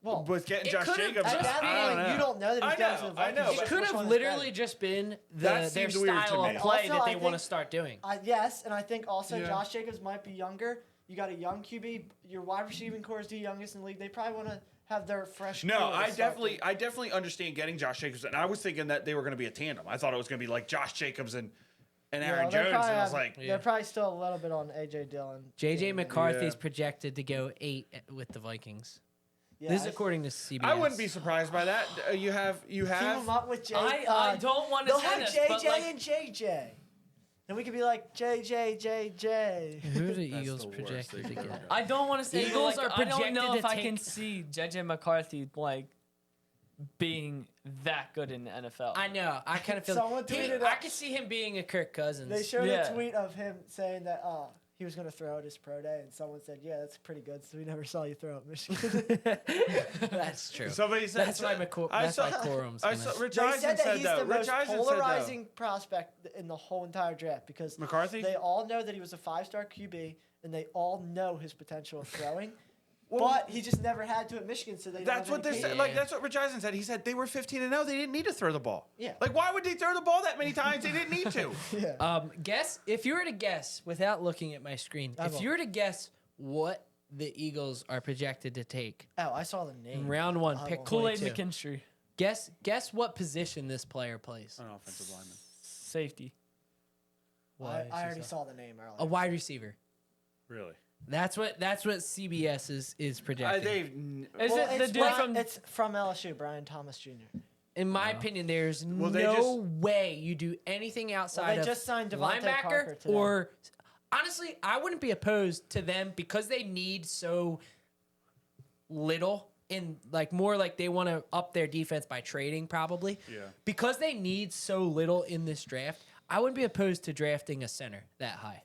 Well, with getting it Josh could've Jacobs. at just that been- point, you don't know that he's I going to know, the I Vikings. know, Just It but- could which have one is literally better. just been That their seems weird to style me. of And play also, that I they want to think- start doing. Yes, and I think also Yeah. Josh Jacobs might be younger. You got a young QB. Your wide receiving core is the youngest in the league. They probably want to have their fresh. No, core to I start definitely understand getting Josh Jacobs, and I was thinking that they were going to be a tandem. I thought it was going to be like Josh Jacobs and Yeah, Aaron they Jones, probably and I was have- like, Yeah. They're probably still a little bit on AJ Dillon. JJ McCarthy's Yeah. projected to go 8 with the Vikings. Yeah, This is I- according to CBS. I wouldn't be surprised by that. You have Team them up with Jay. I don't want to They'll say have this, JJ but like, and JJ. Then we could be like JJ. Who are the That's Eagles the worst projected they to could get? go. I don't want to say, Eagles but, like, are I don't know projected if to I can take- see JJ McCarthy like being that good in the NFL. I know. I kind of feel. Someone tweeted I out- could see him being a Kirk Cousins. They showed Yeah. a tweet of him saying that he was going to throw at his pro day, and someone said, "Yeah, that's pretty good." So we never saw you throw at Michigan. That's true. Somebody said That's why I that's saw- why Corum's I gonna. saw Rich They Eisen said that said he's though. the Rich most Eisen said though. polarizing prospect in the whole entire draft because McCarthy. they all know that he was a 5-star QB, and they all know his potential of throwing. Well, but he just never had to at Michigan, so they. That's what they're saying. Yeah. Like that's what Rich Eisen said. He said they were 15-0. They didn't need to throw the ball. Yeah. Like why would they throw the ball that many times? They didn't need to. Yeah. Guess if you were to guess without looking at my screen, I if will. you were to guess what the Eagles are projected to take Oh, I saw the name. in round 1, I pick will. Kool-Aid 22. McKinstry, Guess what position this player plays? An offensive lineman. safety. I already saw the name earlier. A wide receiver. Really? That's what CBS is projecting. Is Well, it the it's dude Brian- from? It's from LSU, Brian Thomas Jr. In my opinion, there's Well, they no just- way you do anything outside they of just signed Devontae linebacker Parker today. or honestly, I wouldn't be opposed to them because they need so little in like more like they want to up their defense by trading probably. Yeah. Because they need so little in this draft, I wouldn't be opposed to drafting a center that high.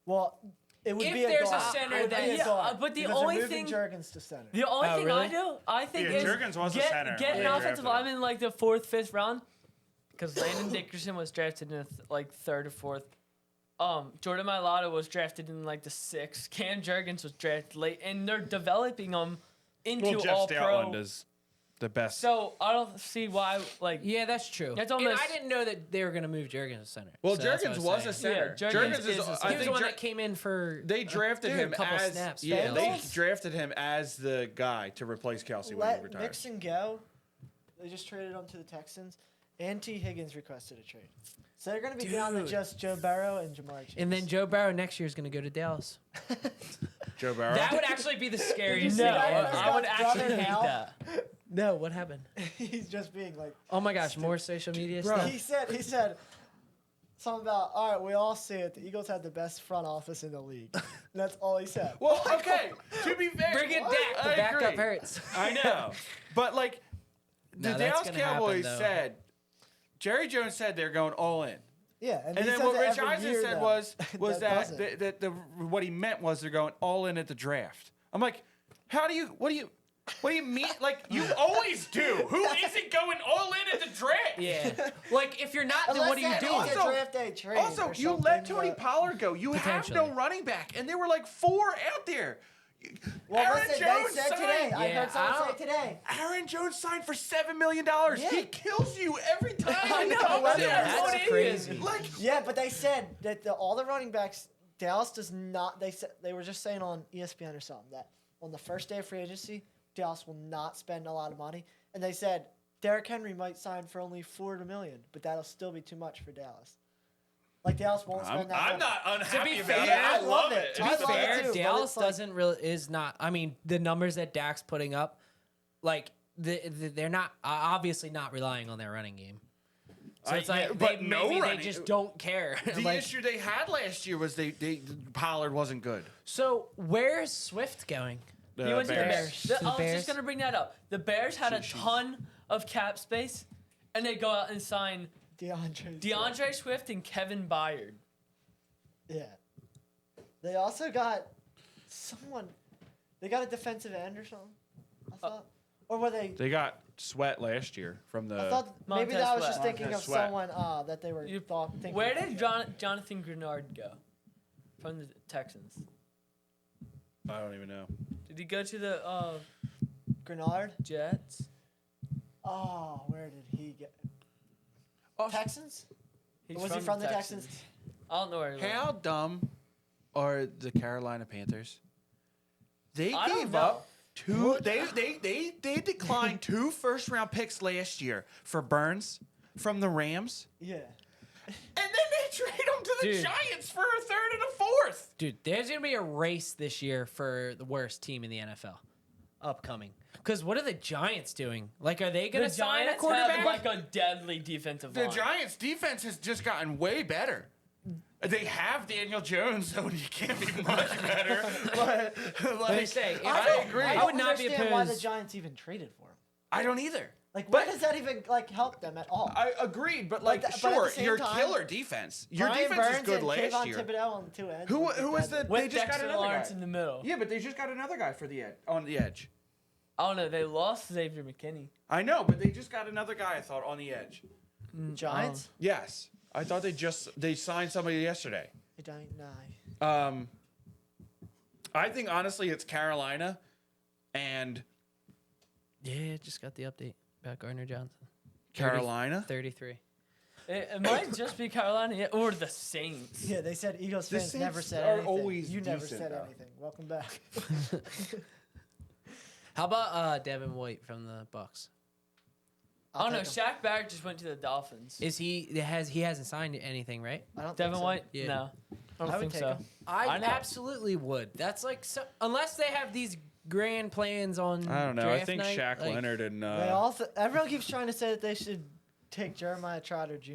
Well, it would If be a there's a guard. center It would be that- a Yeah, guard, but the because only they're moving thing- Juergens to center. The only Oh, thing really? I do, I think Yeah, is Juergens was a get, center get when an they offensive drafted lineman in like the 4th, 5th round, because Landon Dickerson was drafted in the like 3rd or 4th. Jordan Mailata was drafted in like the 6th. Cam Juergens was drafted late, and they're developing them into Well, Jeff all Stoutland pro. is the best. So I don't see why. Like, Yeah, that's true. That's And almost- I didn't know that they were going to move Jurgens to center. Well, So that's what Jurgens I was a saying. center. Yeah, Jurgens Jurgens is. is a I center. He was think the one Jur- that came in for they drafted dude, him a couple as snaps. yeah. They Bengals? drafted him as the guy to replace Kelsey when he Let retires. Mixon go. They just traded him to the Texans. And T. Higgins requested a trade. So they're going to be down to Dude. just Joe Burrow and Jamar Chase. And then Joe Burrow next year is going to go to Dallas. Joe Burrow. That would actually be the scariest see no, thing that? ever. I would Brother actually hate now? that. No, what happened? he's just being like, Oh my gosh, more social media Bro. stuff. he said something about, all right, we all see it. The Eagles had the best front office in the league. And that's all he said. well, okay. To be fair, Bring it back. The I backup agree. hurts. I know, but like the No, that's Dallas gonna happen, Cowboys though. said, Jerry Jones said they're going all in. Yeah, And he then says what it Rich every Eisen year, said though. was That that, doesn't. what he meant was they're going all in at the draft. I'm like, what do you mean? Like you always do. Who isn't going all in at the draft? Yeah. Like, if you're not, then Unless what are you that doing? is a Also- draft day trade Also, or you let something, Tony but- Pollard go. You have no Potentially. running back, and there were like 4 out there. Well, Aaron listen, Jones they said signed. today. I Yeah, heard someone I say today. Aaron Jones signed for $7 million. Yeah. He kills you every time. I he know, comes whether in. it's That's what crazy. Like, Yeah, but they said that all the running backs, Dallas does not. They said they were just saying on ESPN or something that on the first day of free agency, Dallas will not spend a lot of money, and they said Derrick Henry might sign for only $4 million, but that'll still be too much for Dallas. Like Dallas won't spend that. I'm money. not unhappy be about fair, it. I I love love it. it. To I be love it fair, too, but Dallas it's like- doesn't really is not. I mean, the numbers that Dak's putting up, like they're not obviously not relying on their running game. So it's like but maybe they running- just don't care. The Like, issue they had last year was they Pollard wasn't good. so where's Swift going? He went to the Bears. To the I was Bears? just gonna bring that up. The Bears had a ton of cap space, and they go out and sign DeAndre Swift and Kevin Byard. Yeah. They also got someone. They got a defensive end or something. I thought, or were they? They got Sweat last year from the. I thought maybe Montez that I was Sweat. just thinking Montez of Sweat. someone that they were thinking. Where of. did Jonathan Grenard go from the Texans? I don't even know. Did he go to the Grenard? Jets? Oh, where did he get? Oh, Texans? He's Was he from the Texans? I don't know where he went. How dumb are the Carolina Panthers? They I don't gave know. up two. They declined 2 first-round picks last year for Burns from the Rams, Yeah. and then they trade him to the Dude. Giants for a 3rd and a 4th. Dude, there's gonna be a race this year for the worst team in the NFL, upcoming. Because what are the Giants doing? Like, are they The gonna sign a Giants quarterback? have like a deadly defensive The line. Giants' defense has just gotten way better. They have Daniel Jones, so you can't be much better. But Let me say, if I agree. I I would not be understand why the opposed. Giants even traded for him. I don't either. Like, But- why does that even like help them at all? I agreed, but like, But at sure, the same your time, killer defense. Your Brian defense is Burns good and last Kayvon year. Thibodeau on the 2 ends. Who would be was deadly. the? With They just got Dexter another Lawrence guy. in the middle. Yeah, but they just got another guy for the on the edge. I don't know. They lost Xavier McKinney. I know, but they just got another guy. I thought on the edge. Giants? Yes, I thought they signed somebody yesterday. I don't know. I think honestly it's Carolina, and Yeah, just got the update about Gardner Johnson. Carolina. 33. It might just be Carolina yeah, or the Saints. Yeah, they said Eagles The fans never Saints said are anything. always You never decent, said though. anything. Welcome back. How about Devin White from the Bucks? I don't know. take 'em. Shaq Barrett just went to the Dolphins. Is he hasn't signed anything, right? I don't think Devin so. White? Yeah. No, I don't I would think take so. him. I I know. absolutely would. That's like so, unless they have these grand plans on. I don't know. I draft think night, Shaq like, Leonard and They all everyone keeps trying to say that they should take Jeremiah Trotter Jr.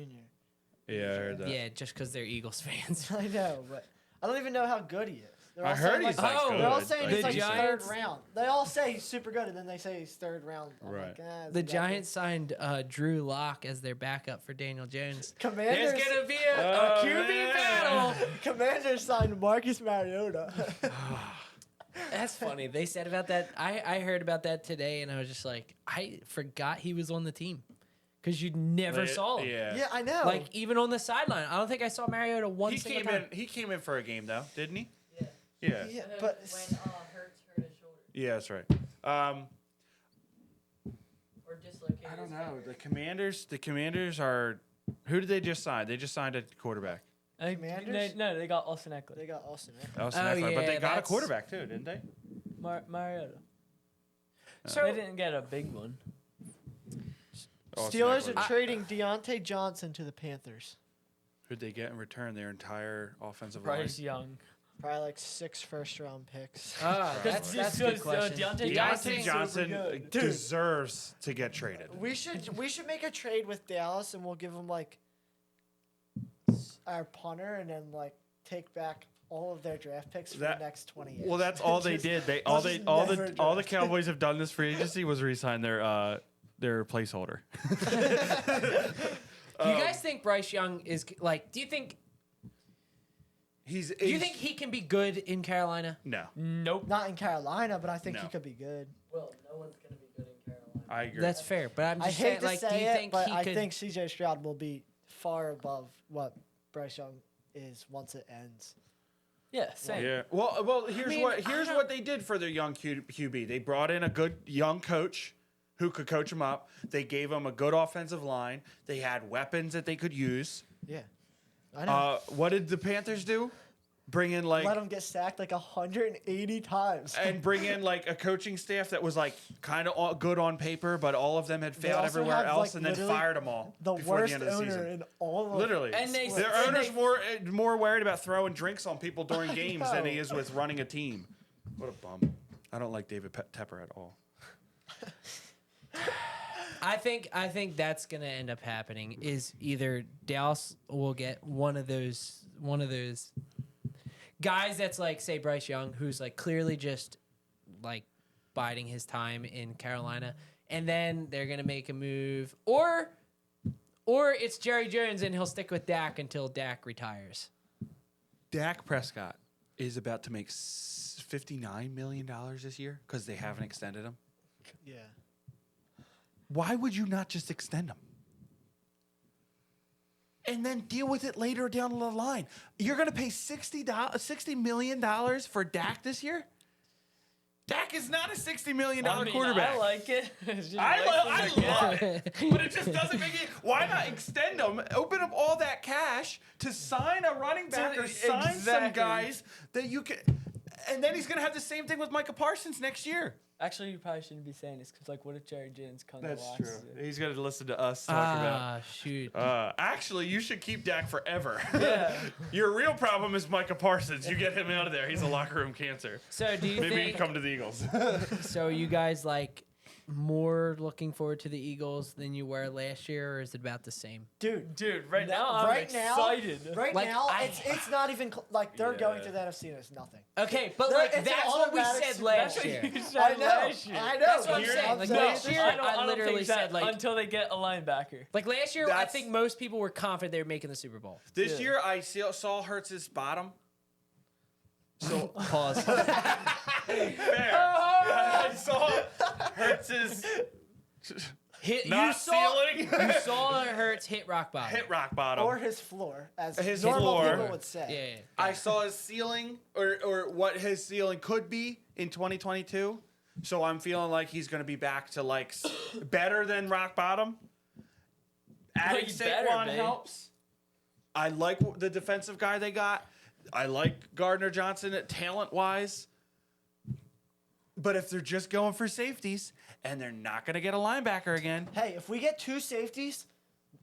yeah, I heard that. Yeah, just because they're Eagles fans. I know, but I don't even know how good he is. They're I all heard saying, he's like oh, good. They're all saying Like, he's the like Giants- third round. They all say he's super good, and then they say he's third round. I'm Right. Like, is The he that Giants signed Drew Lock as their backup for Daniel Jones. good? There's Commanders. gonna be a Oh, QB man. battle. Commanders signed Marcus Mariota. That's funny. They said about that. I heard about that today, and I was just like, I forgot he was on the team because you never saw him. Yeah. yeah, I know. Like even on the sideline, I don't think I saw Mariota one He single came time. in. He came in for a game though, didn't he? Yeah. Yeah. yeah, but Hurts hurt his shoulder. Yeah, that's right. I don't know. The Commanders are. Who did they just sign? They just signed a quarterback. Commanders? No, they got Austin Eckler. They got Austin Eckler. Elson Oh, Eckler, but yeah, they got a that's- quarterback too, didn't they? Mariota. So They didn't get a big one. Austin Steelers Eckler. are trading Deontay Johnson to the Panthers. Who'd they get in return? Their entire offensive Bryce line. Young. Probably like 6 first-round picks. that's a good question. Deontay Do you guys Johnson- think- Johnson good. deserves to get traded. We should make a trade with Dallas, and we'll give them like our punter, and then like take back all of their draft picks for That- the next 20 years. Well, that's all they Just- did. let's just never All the draft. Cowboys have done this free agency was re-sign their placeholder. Do you guys think Bryce Young is like? Do you think he can be good in Carolina? No, Nope. Not in Carolina, but I think he No. could be good. Well, no one's gonna be good in Carolina. I agree. That's fair, but I'm I just hate saying, to like, say do you it, think but he I could? think CJ Stroud will be far above what Bryce Young is once it ends. Yeah, same. Yeah. Well. Here's mean, what I don't- what they did for their young QB. They brought in a good young coach who could coach him up. They gave him a good offensive line. They had weapons that they could use. Yeah, I know. What did the Panthers do? Bring in like Let him get sacked like 180 times. and bring in like a coaching staff that was like kind of good on paper, but all of them had They failed also everywhere have, else, like, and then literally fired them all the before worst the end of the owner season. in all of Literally, And they- their and owner's they- more worried about throwing drinks on people during games than he know. is with running a team. What a bum! I don't like David Tepper at all. I think that's gonna end up happening. Is either Dallas will get one of those guys that's like, say, Bryce Young, who's like clearly just like biding his time in Carolina, and then they're gonna make a move, or it's Jerry Jones and he'll stick with Dak until Dak retires. Dak Prescott is about to make $59 million this year because they haven't extended him. Yeah. Why would you not just extend him? And then deal with it later down the line. You're going to pay $60 million for Dak this year? Dak is not a $60 million quarterback. I like it. It's just I wasting their love gas. it, but it just doesn't make it. Why not extend them? Open up all that cash to sign a running back or sign some Exactly. guys that you can. And then he's going to have the same thing with Micah Parsons next year. Actually, you probably shouldn't be saying this because, like, what if Jerry Jones comes to watch? He's going to listen to us Shoot. Actually, you should keep Dak forever. Yeah. Your real problem is Micah Parsons. You get him out of there. He's a locker room cancer. So do you Maybe think? you come to the Eagles. So you guys like more looking forward to the Eagles than you were last year, or is it about the same? Dude, Dude, right now I'm right excited. now, right Like, now, I- it's not even like they're going Yeah. to the NFC and it's nothing. Okay, but There- like it's an that's what we automatic said Super last That's year. what you said I know, last year. I know. That's what I'm Here- saying. Like No, last year, I I literally think that said like until they get a linebacker. last year, I That's- think most people were confident they were making the Super Bowl. This Yeah. year, I saw Hurts' bottom. So Pause. fair. I saw Hurts' Hit, not you saw ceiling. you saw Hurts hit rock bottom. hit rock bottom. Or his floor, as His normal floor. people would say. Yeah, yeah. I saw his ceiling or what his ceiling could be in 2022. So I'm feeling like he's going to be back to like better than rock bottom. Adding He's better, Saquon babe. helps. I like the defensive guy they got. I like Gardner Johnson talent wise. But if they're just going for safeties and they're not going to get a linebacker again, Hey, if we get 2 safeties,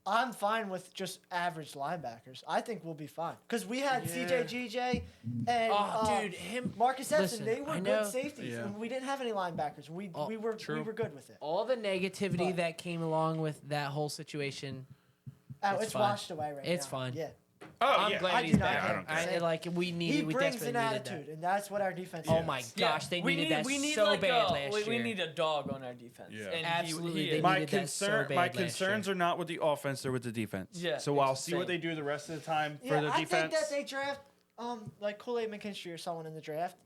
I'm fine with just average linebackers. I think we'll be fine because we had CJ GJ and Oh, dude, him. Marcus Epson. Listen, They were I good know- safeties, Yeah. and we didn't have any linebackers. We were good with it. All the negativity But- that came along with that whole situation. Oh, It's it's fine. washed away right now. It's fine. Yeah, I'm glad I he's do not back. care. I don't I, care. like we needed. he we brings desperately an needed attitude, that. and that's what our defense. Oh needs. my gosh, they we needed need, that we need so like bad a, last we year. need a dog on our defense. Yeah. And Absolutely, He they is. my needed that so concern, bad my last concerns year. are not with the offense; they're with the defense. Yeah, So I'll see what same. they do the rest of the time Yeah, for the I defense. think that they draft like Kool-Aid McKinstry or someone in the draft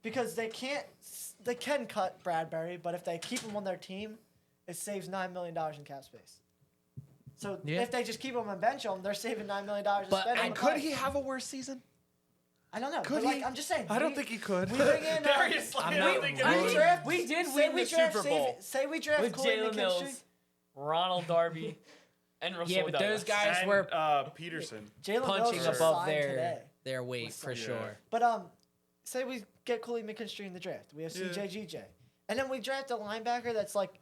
because they can cut Bradbury, but if they keep him on their team, it saves $9 million in cap space. So Yeah. if they just keep him and bench him, they're saving $9 million to But- spend on and the could play. he have a worse season? I don't know. Could but like, he? I'm just saying. I don't think he could. We bring in Darius Slay, I'm I not- don't think I he mean, would. draft. we did say win we the draft Super Bowl Say we draft with Kool-Aid Jalen McKinstry. Mills. Ronald Darby, and Russell Yeah, but those Douglas. guys And, were Peterson. Jalen punching Mills above signed today. their weight for signed. sure. But say we get Cooley McKinstry in the draft. We have CJGJ. And then we draft a linebacker that's like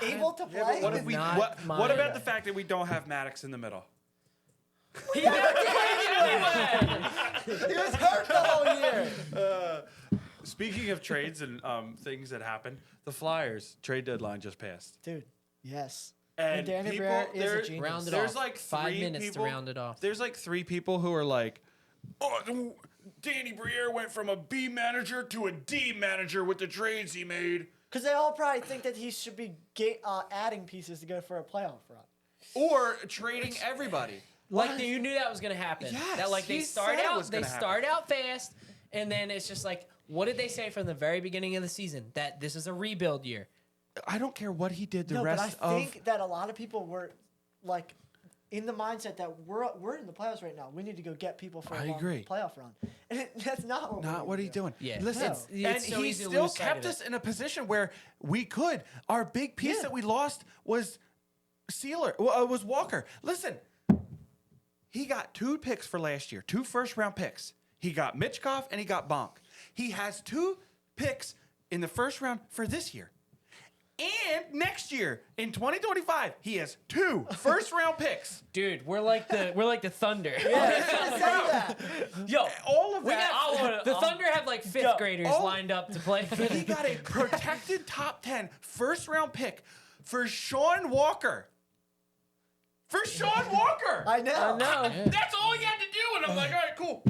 able to Yeah, play. but what if we? Not What mind about that. the fact that we don't have Maddox in the middle? He never played anyway. He was hurt the whole year. Speaking of trades and things that happened, the Flyers trade deadline just passed. Dude, yes. And Danny people, Briere is a there- genius. Round it There's off. like 5 three minutes people, to round it off. There's like 3 people who are like, oh, Danny Briere went from a B manager to a D manager with the trades he made. Because they all probably think that he should be adding pieces to go for a playoff run. Or trading everybody. Like you knew that was gonna happen. Yes, that like he they said start it out, was they gonna happen. start out fast, and then it's just like, what did they say from the very beginning of the season? That this is a rebuild year. I don't care what he did the No, but I rest of. think that a lot of people were like in the mindset that we're in the playoffs right now. We need to go get people for a I long agree. playoff run. And that's not what Not we're what he's doing. Yeah. Listen, It's- and it's so he easy to still lose sight kept of it. us in a position where we could. Our big piece Yeah. that we lost was Sealer. Well, it was Walker. Listen, he got 2 picks for last year, 2 first-round picks. He got Mitchkov and he got Bonk. He has 2 picks in the first round for this year. And next year, in 2025, he has 2 first-round picks. Dude, we're like the Thunder. Yo, All of We that. got, the Thunder have like 5th Yo, graders oh. lined up to play for He got a protected top 10 first round pick for Sean Walker. For Sean Walker. I know. That's all he had to do, and I'm like, all right, cool.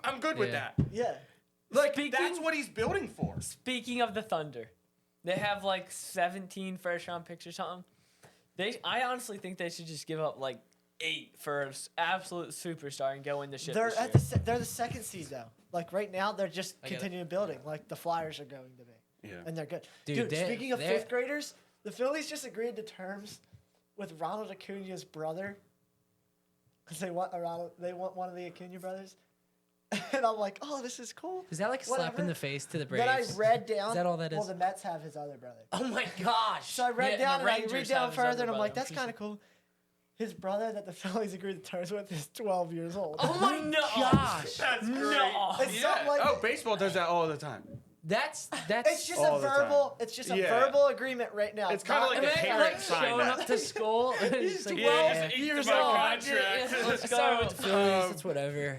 I'm good with Yeah. that. Yeah. Like Speaking- that's what he's building for. speaking of the Thunder, they have like 17 first round picks or something. I honestly think they should just give up like 8 for an absolute superstar and go in the shit. They're this at year. they're the second seed though. Like right now, they're just I get it. continuing building. Like the Flyers are going to be, Yeah. and they're good. Dude, Dude, they're- speaking of they're- 5th graders, the Phillies just agreed to terms with Ronald Acuna's brother because they want one of the Acuna brothers. And I'm like, oh, this is cool. Is that like a slap Whatever. in the face to the Braves? Then I read down. Is that all that Well, is? the Mets have his other brother. Oh my gosh. So I read Yeah, down and and the I read Rangers down have his further, other and I'm like, brother. that's kind of cool. His brother that the Phillies agreed to terms with is 12 years old. Oh my gosh. That's great. No. It's something like Oh, baseball does that all the time. That's it's just all a the verbal. time. It's just a Yeah. verbal agreement right now. It's kinda not- like And a then, parent like, signed showing that. up to school. It's like, He's yeah, 12 years old. contract. Let's go. Sorry with the Phillies. It's whatever.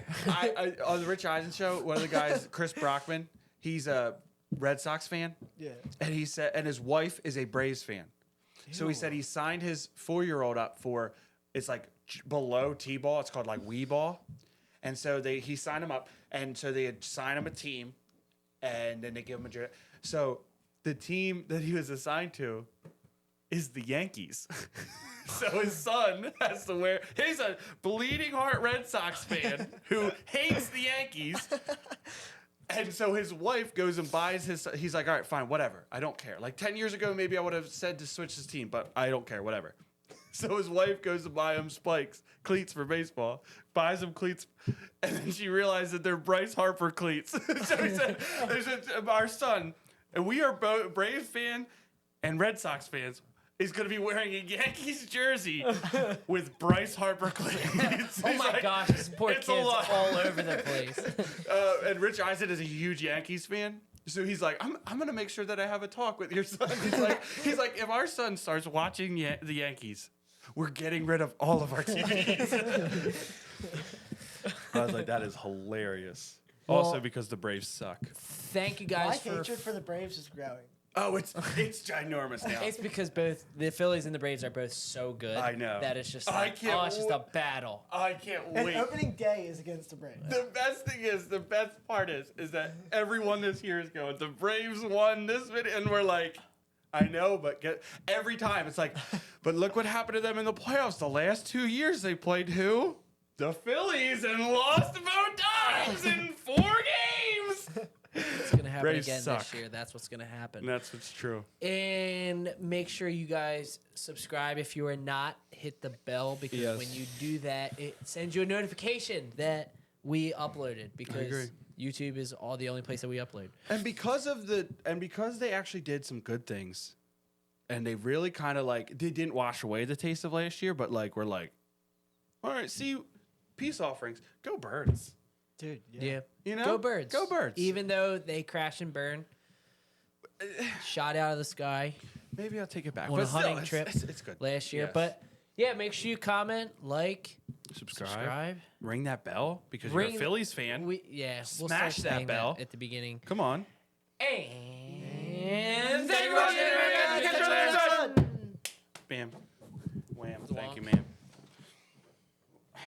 On the Rich Eisen show, one of the guys, Chris Brockman, he's a Red Sox fan. Yeah. And he said, and his wife is a Braves fan. So he said he signed his 4-year-old up for, it's like below T-ball. It's called like Wii ball. And so he signed him up. And so they had signed him a team. And then they give him a jersey. So the team that he was assigned to is the Yankees. So his son has to wear, he's a bleeding heart Red Sox fan who hates the Yankees. And so his wife goes and buys he's like, all right, fine, whatever. I don't care. Like 10 years ago, maybe I would have said to switch his team, but I don't care, whatever. So his wife goes to buy him spikes, cleats for baseball, buys him cleats, and then she realized that they're Bryce Harper cleats. So he said, our son, and we are both Brave fan and Red Sox fans, is going to be wearing a Yankees jersey with Bryce Harper cleats. Oh He's my like, gosh, this poor it's kid's a lot. all over the place. And Rich Eisen is a huge Yankees fan. So he's like, I'm gonna make sure that I have a talk with your son. He's like, if our son starts watching the Yankees, we're getting rid of all of our TVs. I was like, that is hilarious. Also Well- because the Braves suck. Thank you My guys for. hatred for the Braves is growing. Oh, it's ginormous now. It's because both the Phillies and the Braves are both so good. I know. That it's just I like, can't oh, it's just a battle. I can't And wait. opening day is against the Braves. The best thing is, the best part is that everyone this year is going, the Braves won this video, and we're like, I know, but every time it's like, but look what happened to them in the playoffs. The last 2 years they played who? The Phillies, and lost both times in 4 games. It's gonna happen Braves again suck. this year. That's what's gonna happen. And that's what's true. And make sure you guys subscribe if you are not. Hit the bell because Yes. when you do that, it sends you a notification that we uploaded. Because agree. YouTube is the only place that we upload. And because they actually did some good things, and they really kind of like they didn't wash away the taste of last year, but like we're like, all right, see, peace offerings, go Birds. Dude, Yeah. You know, Go Birds. Go Birds. Even though they crash and burn, shot out of the sky Maybe I'll take it back. on a But still, hunting trip It's good. last year. Yes. But yeah, make sure you comment, like, Subscribe. Ring that bell because Ring- you're a Phillies fan. We'll Smash start that saying bell. at the beginning. Come on. And thank you for watching.